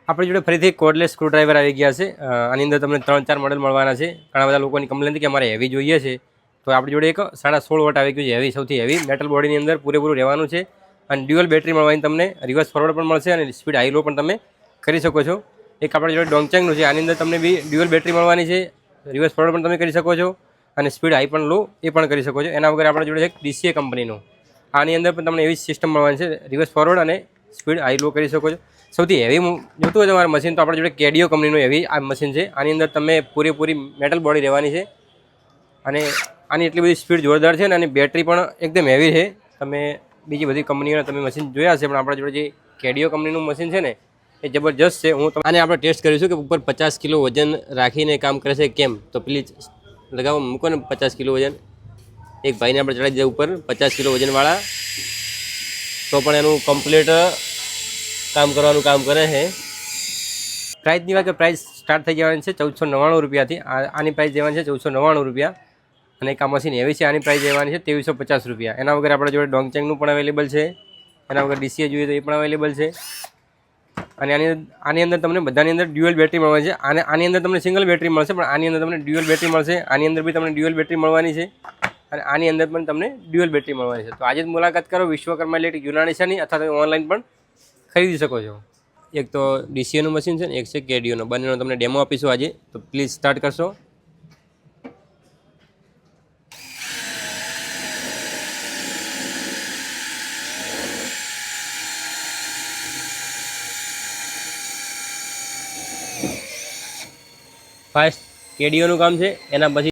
આપણી જોડે ફરીથી કોર્ડલેસ સ્ક્રૂડ્રાઈવર આવી ગયા છે। આની અંદર તમને 3-4 મોડલ મળવાના છે। ઘણા બધા લોકોની કમ્પ્લેન હતી કે અમારે હેવી જોઈએ છે, તો આપણી જોડે એક 16.5 વોટ આવી ગયું છે, હેવી, સૌથી હેવી મેટલ બોડીની અંદર પૂરેપૂરું રહેવાનું છે। અને ડ્યુઅલ બેટરી મળવાની તમને રિવર્સ ફોરવર્ડ પણ મળશે અને સ્પીડ હાઈ લો પણ તમે કરી શકો છો। એક આપણી જોડે ડોંગચેંગનું છે, આની અંદર તમને બી ડ્યુઅલ બેટરી મળવાની છે, રિવર્સ ફોરવર્ડ પણ તમે કરી શકો છો અને સ્પીડ હાઈ પણ લો એ પણ કરી શકો છો। એના વગર આપણા જોડે એક DCA કંપનીનું, આની અંદર પણ તમને એવી સિસ્ટમ મળવાની છે, રિવર્સ ફોરવર્ડ અને સ્પીડ હાઈ લો કરી શકો છો। સૌથી હેવી જોતું હોય તમારે મશીન તો આપણા જોડે કેડિયો કંપનીનું હેવી આ મશીન છે। આની અંદર તમે પૂરેપૂરી મેટલ બોડી રહેવાની છે અને આની એટલી બધી સ્પીડ જોરદાર છે ને આની બેટરી પણ એકદમ હેવી છે। તમે બીજી બધી કંપનીઓના તમે મશીન જોયા છે, પણ આપણા જોડે જે કેડિયો કંપનીનું મશીન છે ને એ જબરજસ્ત છે। હું આને આપણે ટેસ્ટ કરીશું કે ઉપર 50 કિલો વજન રાખીને કામ કરે છે કેમ, તો પ્લીઝ લગાવો, મૂકો ને 50 કિલો વજન। એક ભાઈને આપણે ચડાવી દીધા ઉપર 50 કિલો વજનવાળા, તો પણ એનું કમ્પ્લીટ કામ કરવાનું કામ કરે છે। પ્રાઇસની વાત કે પ્રાઇસ સ્ટાર્ટ થઈ જવાની છે 1499 રૂપિયાથી। આની પ્રાઇસ જવાની છે 1499 રૂપિયા અને એક આ મશીન એવી છે, આની પ્રાઇસ જવાની છે 2350 રૂપિયા। એના વગર આપણા જોડે ડોંગચેંગનું પણ અવેલેબલ છે, એના વગર DCA જોઈએ તો એ પણ અવેલેબલ છે। અને આની અંદર તમને બધાની અંદર ડ્યુઅલ બેટરી મળવાની છે। આની અંદર તમને સિંગલ બેટરી મળશે, પણ આની અંદર તમને ડ્યુઅલ બેટરી મળશે। આની અંદર બી તમને ડ્યુઅલ બેટરી મળવાની છે અને આની અંદર પણ તમને ડ્યુઅલ બેટરી મળવાની છે। તો આજે જ મુલાકાત કરો વિશ્વકર્મા ઇલેક્ટ્રિક યુનાનિશાની, અથવા તમે ઓનલાઈન પણ ખરીદી શકો છો। એક તો DCAનું મશીન છે ને એક છે કેડિયોનું, બંનેનો તમને ડેમો આપીશું આજે, તો પ્લીઝ સ્ટાર્ટ કરશો। ફાસ્ટ કેડિયોનું કામ છે, એના પછી